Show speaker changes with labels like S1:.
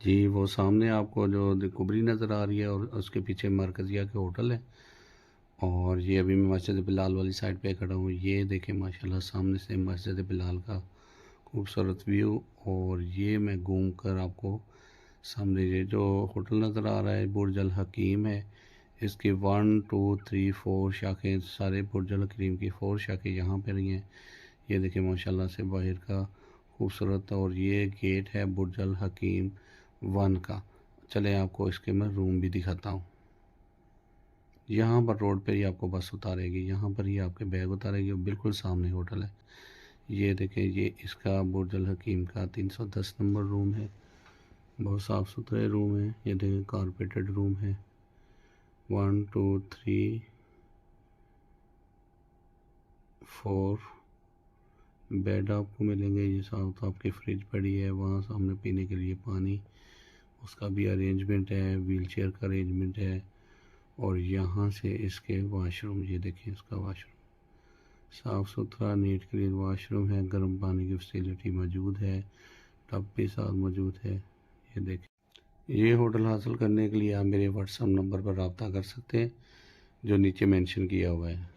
S1: जी, वो सामने आपको जो कुबरी नज़र आ रही है और उसके पीछे मरकज़िया के होटल है। और ये अभी मैं मस्जिद बिलाल वाली साइड पे खड़ा हूँ। ये देखें माशाल्लाह सामने से मस्जिद बिलाल का खूबसूरत व्यू। और ये मैं घूम कर आपको सामने ये जो होटल नज़र आ रहा है बुर्ज अल हकीम है। इसकी 1 2 3 4 शाखें, सारे बुर्ज अल हकीम की 4 शाखें यहाँ पर ही हैं। ये देखिए माशाल्लाह से बाहर का खूबसूरत। और ये गेट है बुर्ज अल हकीम 1 का। चले आपको इसके मैं रूम भी दिखाता हूँ। यहाँ पर रोड पे ही आपको बस उतारेगी, यहाँ पर ही आपके बैग उतारेगी और बिल्कुल सामने होटल है। ये देखें, ये इसका बुर्ज अल हकीम का 310 नंबर रूम है। बहुत साफ़ सुथरे रूम है। ये देखें कारपेटेड रूम है। 1 2 3 4 बेड आपको मिलेंगे। ये साथ आपकी फ्रिज पड़ी है, वहाँ सामने पीने के लिए पानी, उसका भी अरेंजमेंट है, व्हील चेयर का अरेंजमेंट है। और यहाँ से इसके वाशरूम, ये देखिए इसका वाशरूम साफ़ सुथरा नीट क्लीन वाशरूम है। गर्म पानी की फैसिलिटी मौजूद है, टब भी साथ मौजूद है। ये देखिए, ये होटल हासिल करने के लिए आप मेरे व्हाट्सएप नंबर पर रब्ता कर सकते हैं जो नीचे मेंशन किया हुआ है।